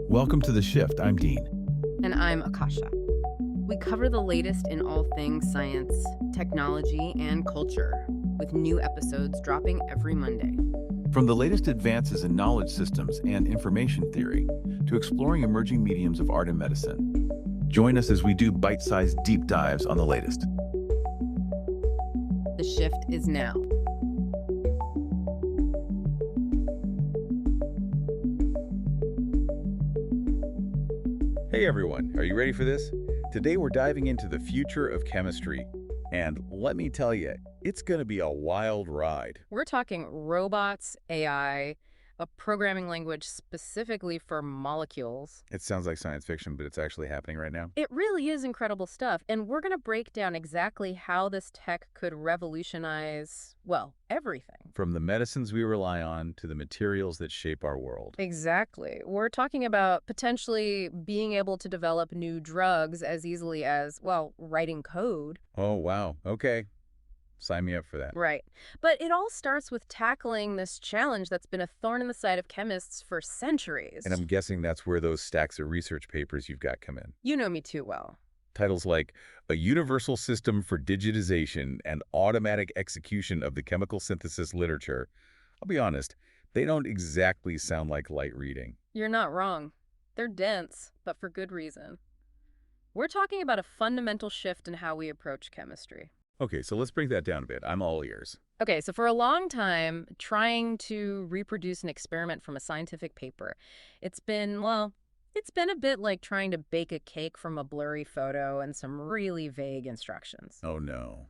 Welcome to The Shift. I'm Dean. And I'm Akasha. We cover the latest in all things science, technology, and culture, with new episodes dropping every Monday. From the latest advances in knowledge systems and information theory to exploring emerging mediums of art and medicine. Join us as we do bite-sized deep dives on the latest. The shift is now. Hey everyone, are you ready for this? Today we're diving into the future of chemistry. And let me tell you, it's going to be a wild ride. We're talking robots, AI, a programming language specifically for molecules. It sounds like science fiction, but it's actually happening right now. It really is incredible stuff, and we're going to break down exactly how this tech could revolutionize, well, everything. From the medicines we rely on to the materials that shape our world. Exactly. We're talking about potentially being able to develop new drugs as easily as, well, writing code. Oh, wow. Okay. Sign me up for that. Right. But it all starts with tackling this challenge that's been a thorn in the side of chemists for centuries. And I'm guessing that's where those stacks of research papers you've got come in. You know me too well. Titles like A Universal System for Digitization and Automatic Execution of the Chemical Synthesis Literature. I'll be honest, they don't exactly sound like light reading. You're not wrong. They're dense, but for good reason. We're talking about a fundamental shift in how we approach chemistry. Okay, so let's break that down a bit. I'm all ears. Okay, so for a long time, trying to reproduce an experiment from a scientific paper, it's been a bit like trying to bake a cake from a blurry photo and some really vague instructions. Oh no.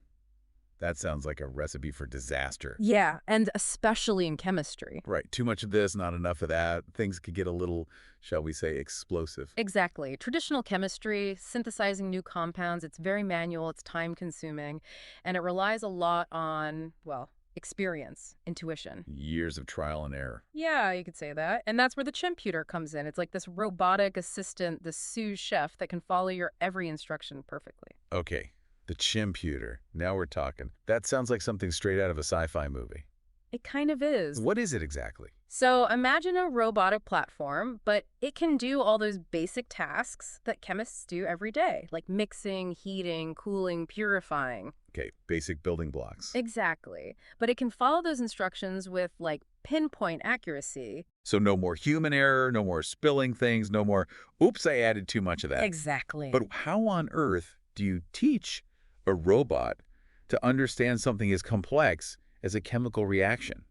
That sounds like a recipe for disaster. Yeah, and especially in chemistry. Right, too much of this, not enough of that. Things could get a little, shall we say, explosive. Exactly. Traditional chemistry, synthesizing new compounds, it's very manual, it's time-consuming, and it relies a lot on, well, experience, intuition. Years of trial and error. Yeah, you could say that. And that's where the chimputer comes in. It's like this robotic assistant, the sous chef that can follow your every instruction perfectly. Okay. The chimputer. Now we're talking. That sounds like something straight out of a sci-fi movie. It kind of is. What is it exactly? So imagine a robotic platform, but it can do all those basic tasks that chemists do every day, like mixing, heating, cooling, purifying. Okay, basic building blocks. Exactly. But it can follow those instructions with, like, pinpoint accuracy. So no more human error, no more spilling things, no more, oops, I added too much of that. Exactly. But how on earth do you teach a robot to understand something as complex as a chemical reaction?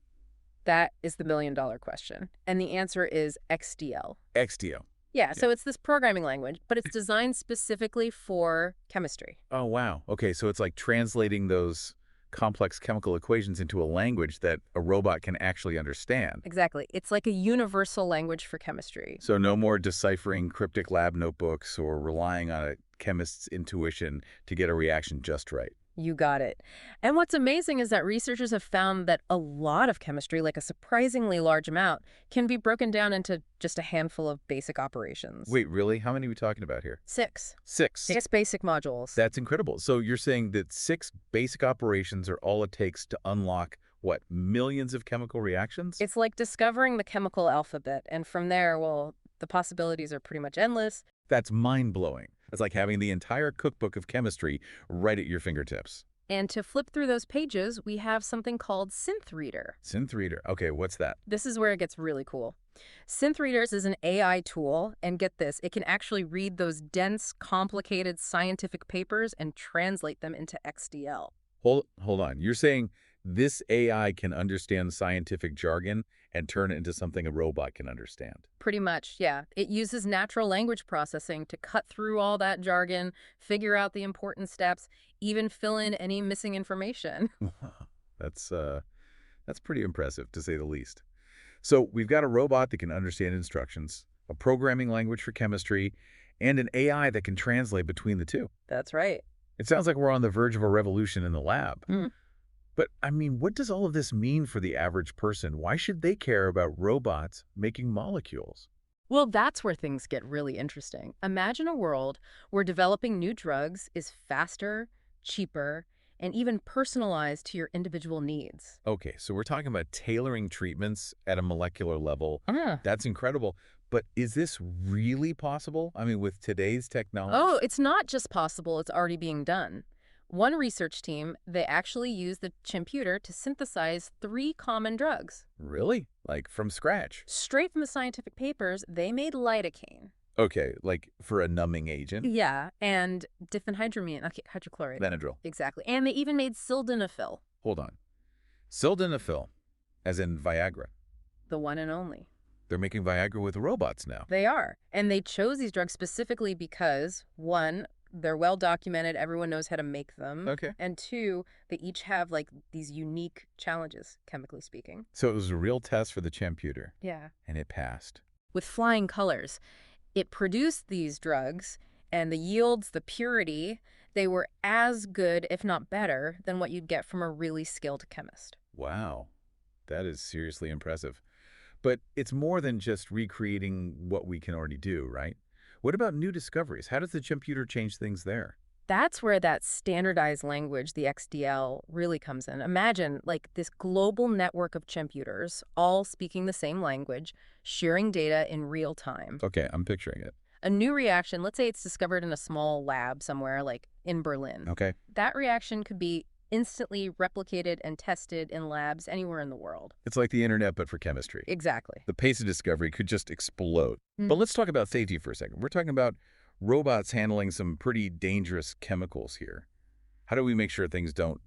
That is the million-dollar question. And the answer is XDL. XDO. Yeah, so it's this programming language, but it's designed specifically for chemistry. Oh, wow. Okay, so it's like translating those complex chemical equations into a language that a robot can actually understand. Exactly. It's like a universal language for chemistry. So no more deciphering cryptic lab notebooks or relying on a chemist's intuition to get a reaction just right. You got it. And what's amazing is that researchers have found that a lot of chemistry, like a surprisingly large amount, can be broken down into just a handful of basic operations. Wait, really? How many are we talking about here? Six. Six Basic modules. That's incredible. So you're saying that 6 basic operations are all it takes to unlock, what, millions of chemical reactions? It's like discovering the chemical alphabet. And from there, well, the possibilities are pretty much endless. That's mind-blowing. It's like having the entire cookbook of chemistry right at your fingertips. And to flip through those pages, we have something called SynthReader. SynthReader. Okay, what's that? This is where it gets really cool. SynthReaders is an AI tool, and get this, it can actually read those dense, complicated scientific papers and translate them into XDL. Hold on. You're saying this AI can understand scientific jargon and turn it into something a robot can understand? Pretty much, yeah. It uses natural language processing to cut through all that jargon, figure out the important steps, even fill in any missing information. That's pretty impressive, to say the least. So we've got a robot that can understand instructions, a programming language for chemistry, and an AI that can translate between the two. That's right. It sounds like we're on the verge of a revolution in the lab. But, I mean, what does all of this mean for the average person? Why should they care about robots making molecules? Well, that's where things get really interesting. Imagine a world where developing new drugs is faster, cheaper, and even personalized to your individual needs. Okay, so we're talking about tailoring treatments at a molecular level. Ah. That's incredible. But is this really possible? I mean, with today's technology? Oh, it's not just possible, it's already being done. One research team, they actually used the chimputer to synthesize 3 common drugs. Really? Like from scratch? Straight from the scientific papers, they made lidocaine. Okay, like for a numbing agent? Yeah, and diphenhydramine, okay, hydrochloride. Benadryl. Exactly. And they even made sildenafil, Hold on. Sildenafil, as in Viagra. the one and only. They're making Viagra with robots now. They are. And they chose these drugs specifically because, one, they're well documented, everyone knows how to make them. Okay. And two, they each have like these unique challenges, chemically speaking. So it was a real test for the Champuter, Yeah. and it passed. With flying colors. It produced these drugs, and the yields, the purity, they were as good, if not better, than what you'd get from a really skilled chemist. Wow. That is seriously impressive. But it's more than just recreating what we can already do, right? What about new discoveries? How does the Champuter change things there? That's where that standardized language, the XDL, really comes in. Imagine like this global network of computers all speaking the same language, sharing data in real time. Okay, I'm picturing it. A new reaction, let's say it's discovered in a small lab somewhere like in Berlin. Okay. That reaction could be instantly replicated and tested in labs anywhere in the world. It's like the internet, but for chemistry. Exactly. The pace of discovery could just explode. Mm. But let's talk about safety for a second. We're talking about robots handling some pretty dangerous chemicals here. How do we make sure things don't,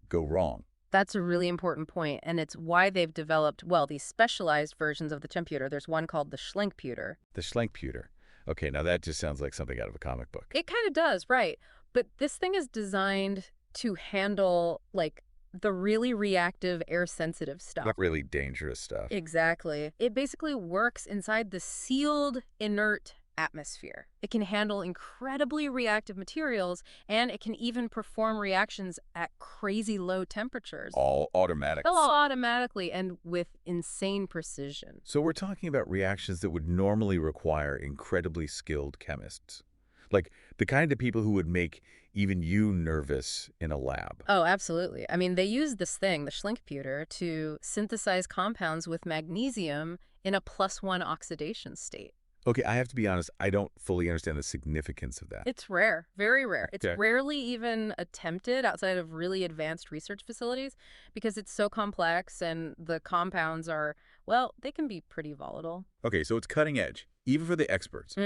go wrong? That's a really important point, and it's why they've developed, well, these specialized versions of the computer. There's one called the Schlenkputer. The Schlenkputer. Okay, now that just sounds like something out of a comic book. It kind of does, right. But this thing is designed to handle, like, the really reactive, air-sensitive stuff. Not really dangerous stuff. Exactly. It basically works inside the sealed, inert atmosphere. It can handle incredibly reactive materials, and it can even perform reactions at crazy low temperatures. All automatic. All automatically and with insane precision. So we're talking about reactions that would normally require incredibly skilled chemists. Like the kind of people who would make even you nervous in a lab. Oh, absolutely. I mean, they use this thing, the Schlenkputer, to synthesize compounds with magnesium in a +1 oxidation state. Okay, I have to be honest, I don't fully understand the significance of that. It's rare, very rare. It's Okay. rarely even attempted outside of really advanced research facilities because it's so complex and the compounds are, well, they can be pretty volatile. Okay, so it's cutting edge, even for the experts.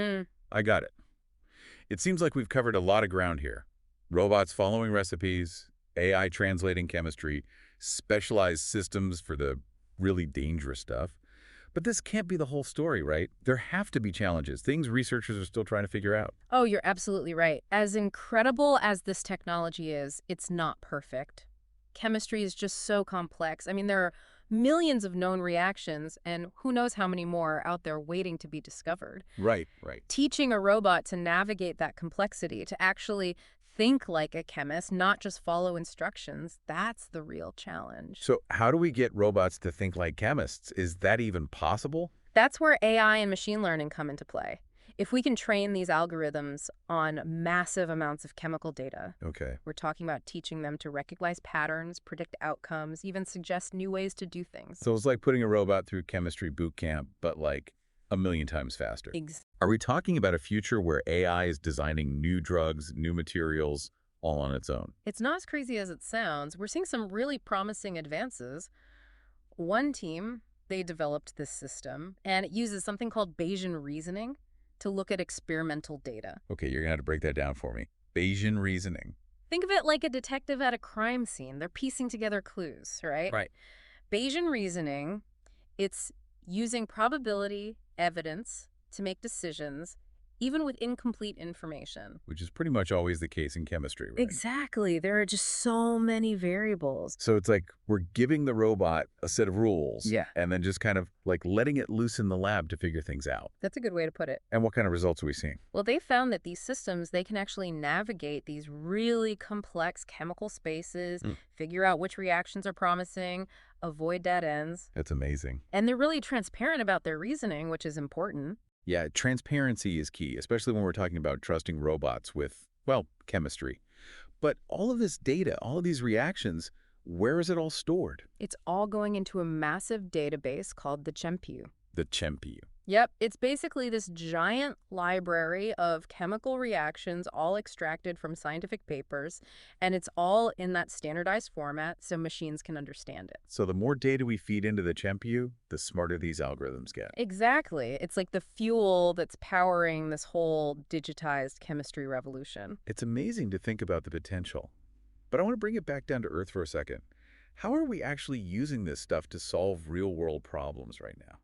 I got it. It seems like we've covered a lot of ground here. Robots following recipes, AI translating chemistry, specialized systems for the really dangerous stuff. But this can't be the whole story, right? There have to be challenges, things researchers are still trying to figure out. Oh, you're absolutely right. As incredible as this technology is, it's not perfect. Chemistry is just so complex. I mean, there are millions of known reactions, and who knows how many more are out there waiting to be discovered. Right. Teaching a robot to navigate that complexity, to actually think like a chemist, not just follow instructions, that's the real challenge. So how do we get robots to think like chemists? Is that even possible? That's where AI and machine learning come into play. If we can train these algorithms on massive amounts of chemical data, Okay. we're talking about teaching them to recognize patterns, predict outcomes, even suggest new ways to do things. So it's like putting a robot through chemistry boot camp, but like a million times faster. Are we talking about a future where AI is designing new drugs, new materials, all on its own? It's not as crazy as it sounds. We're seeing some really promising advances. One team, they developed this system, and it uses something called Bayesian reasoning to look at experimental data. Okay, you're going to have to break that down for me. Bayesian reasoning. Think of it like a detective at a crime scene. They're piecing together clues, right? Right. Bayesian reasoning, it's using probability, evidence to make decisions even with incomplete information. Which is pretty much always the case in chemistry, right? Exactly. There are just so many variables. So it's like we're giving the robot a set of rules Yeah. and then just kind of like letting it loose in the lab to figure things out. That's a good way to put it. And what kind of results are we seeing? Well, they found that these systems, they can actually navigate these really complex chemical spaces, figure out which reactions are promising, avoid dead ends. That's amazing. And they're really transparent about their reasoning, which is important. Yeah, transparency is key, especially when we're talking about trusting robots with, well, chemistry. But all of this data, all of these reactions, where is it all stored? It's all going into a massive database called the Chempu. The Chempu. Yep, it's basically this giant library of chemical reactions all extracted from scientific papers, and it's all in that standardized format so machines can understand it. So the more data we feed into the Chempu, the smarter these algorithms get. Exactly. It's like the fuel that's powering this whole digitized chemistry revolution. It's amazing to think about the potential. But I want to bring it back down to earth for a second. How are we actually using this stuff to solve real-world problems right now?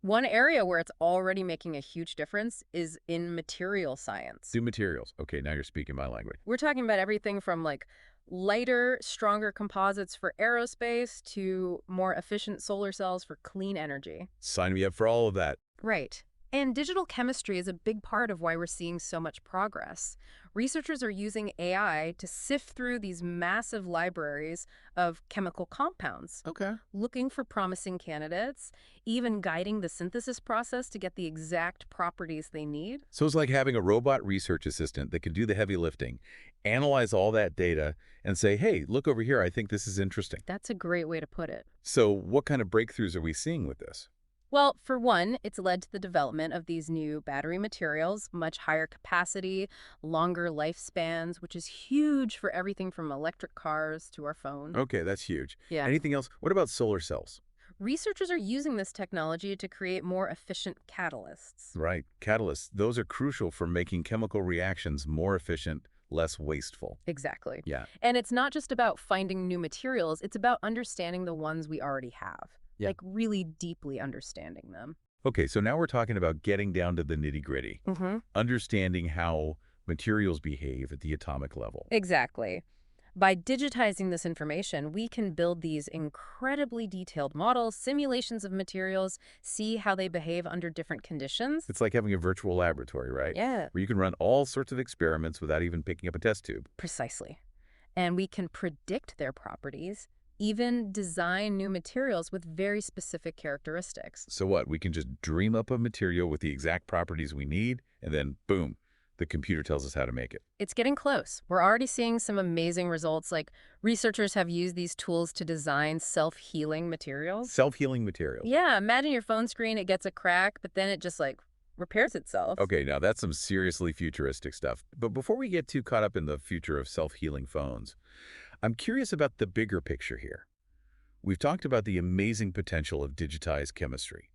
One area where it's already making a huge difference is in material science. New materials. Okay, now you're speaking my language. We're talking about everything from like lighter, stronger composites for aerospace to more efficient solar cells for clean energy. Sign me up for all of that. Right. And digital chemistry is a big part of why we're seeing so much progress. Researchers are using AI to sift through these massive libraries of chemical compounds, Okay. looking for promising candidates, even guiding the synthesis process to get the exact properties they need. So it's like having a robot research assistant that can do the heavy lifting, analyze all that data, and say, hey, look over here, I think this is interesting. That's a great way to put it. So what kind of breakthroughs are we seeing with this? Well, for one, it's led to the development of these new battery materials, much higher capacity, longer lifespans, which is huge for everything from electric cars to our phones. Okay, that's huge. Yeah. Anything else? What about solar cells? Researchers are using this technology to create more efficient catalysts. Right, catalysts. Those are crucial for making chemical reactions more efficient, less wasteful. Exactly. Yeah. And it's not just about finding new materials, it's about understanding the ones we already have. Yeah. Like really deeply understanding them. Okay, so now we're talking about getting down to the nitty-gritty, understanding how materials behave at the atomic level. Exactly. By digitizing this information, we can build these incredibly detailed models, simulations of materials, see how they behave under different conditions. It's like having a virtual laboratory, right? Yeah, Where you can run all sorts of experiments without even picking up a test tube. precisely. And we can predict their properties, even design new materials with very specific characteristics. So what? We can just dream up a material with the exact properties we need, and then boom, the computer tells us how to make it. It's getting close. We're already seeing some amazing results, like researchers have used these tools to design self-healing materials. Self-healing materials. Yeah, imagine your phone screen, it gets a crack, but then it just like repairs itself. Okay, now that's some seriously futuristic stuff. But before we get too caught up in the future of self-healing phones, I'm curious about the bigger picture here. We've talked about the amazing potential of digitized chemistry.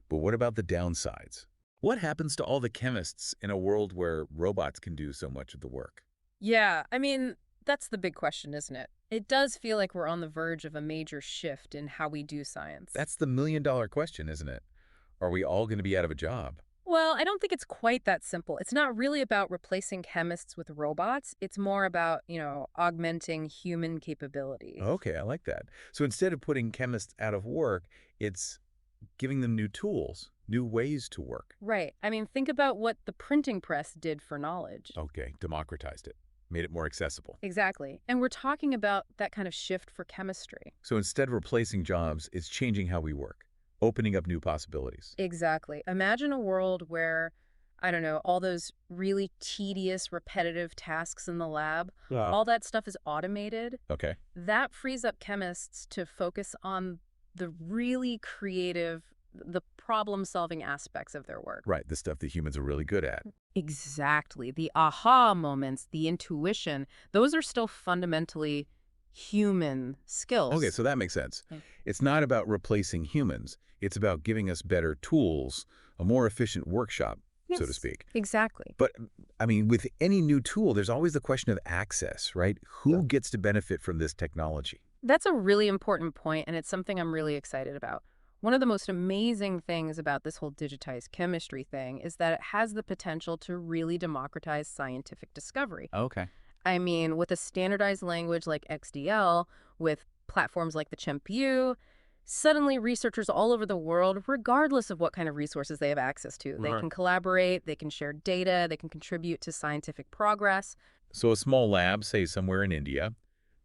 But what about the downsides? What happens to all the chemists in a world where robots can do so much of the work? Yeah, I mean, that's the big question, isn't it? It does feel like we're on the verge of a major shift in how we do science. That's the million-dollar question, isn't it? Are we all going to be out of a job? Well, I don't think it's quite that simple. It's not really about replacing chemists with robots. It's more about, augmenting human capability. Okay, I like that. So instead of putting chemists out of work, it's giving them new tools, new ways to work. Right. I mean, think about what the printing press did for knowledge. Okay, democratized it, made it more accessible. Exactly. And we're talking about that kind of shift for chemistry. So instead of replacing jobs, it's changing how we work, opening up new possibilities. Exactly. Imagine a world where, I don't know, all those really tedious, repetitive tasks in the lab, all that stuff is automated. Okay. That frees up chemists to focus on the really creative, the problem-solving aspects of their work. Right, the stuff that humans are really good at. Exactly. The aha moments, the intuition, those are still fundamentally human skills. Okay, so that makes sense. Yeah. It's not about replacing humans. It's about giving us better tools, a more efficient workshop, so to Yes, speak. Exactly. But, I mean, with any new tool, there's always the question of access, right? Who gets to benefit from this technology? That's a really important point, and it's something I'm really excited about. One of the most amazing things about this whole digitized chemistry thing is that it has the potential to really democratize scientific discovery. Okay. I mean, with a standardized language like XDL, with platforms like the ChempU, suddenly researchers all over the world, regardless of what kind of resources they have access to, they Right. can collaborate, they can share data, they can contribute to scientific progress. So a small lab, say somewhere in India,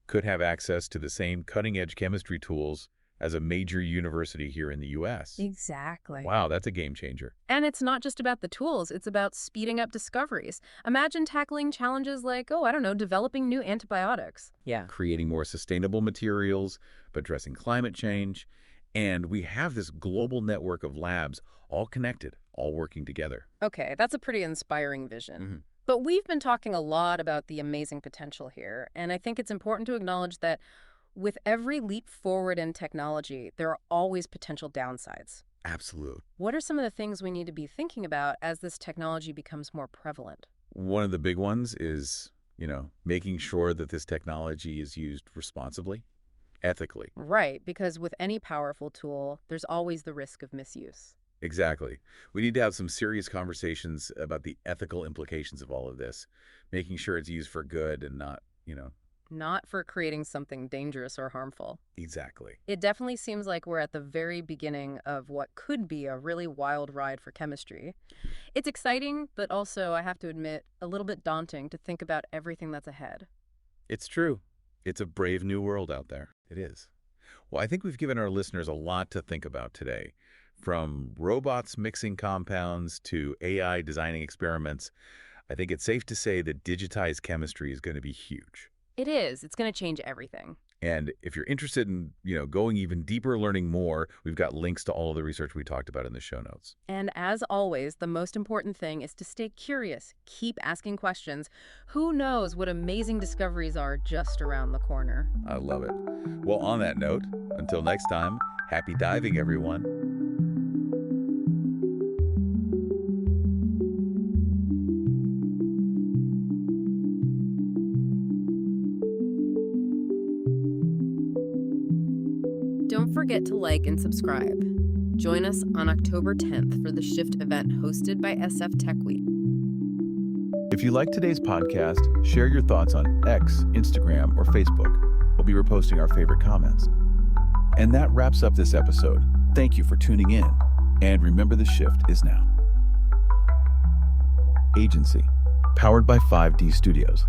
could have access to the same cutting-edge chemistry tools as a major university here in the U.S. Exactly. Wow, that's a game changer. And it's not just about the tools, it's about speeding up discoveries. Imagine tackling challenges like, oh, I don't know, developing new antibiotics. Yeah. Creating more sustainable materials, addressing climate change, and we have this global network of labs all connected, all working together. Okay, that's a pretty inspiring vision. Mhm. But we've been talking a lot about the amazing potential here, and I think it's important to acknowledge that with every leap forward in technology, there are always potential downsides. Absolute. What are some of the things we need to be thinking about as this technology becomes more prevalent? One of the big ones is, making sure that this technology is used responsibly, ethically. Right, because with any powerful tool, there's always the risk of misuse. Exactly. We need to have some serious conversations about the ethical implications of all of this, making sure it's used for good and not. Not for creating something dangerous or harmful. Exactly. It definitely seems like we're at the very beginning of what could be a really wild ride for chemistry. It's exciting, but also, I have to admit, a little bit daunting to think about everything that's ahead. It's true. It's a brave new world out there. It is. Well, I think we've given our listeners a lot to think about today. From robots mixing compounds to AI designing experiments, I think it's safe to say that digitized chemistry is going to be huge. It is. It's going to change everything. And if you're interested in, going even deeper, learning more, we've got links to all of the research we talked about in the show notes. And as always, the most important thing is to stay curious. Keep asking questions. Who knows what amazing discoveries are just around the corner? I love it. Well, on that note, until next time, happy diving, everyone. Don't forget to like and subscribe. Join us on October 10th for the Shift event hosted by SF Tech Week. If you like today's podcast, share your thoughts on X, Instagram, or Facebook. We'll be reposting our favorite comments. And that wraps up this episode. Thank you for tuning in. And remember, the shift is now. Agency, powered by 5D Studios.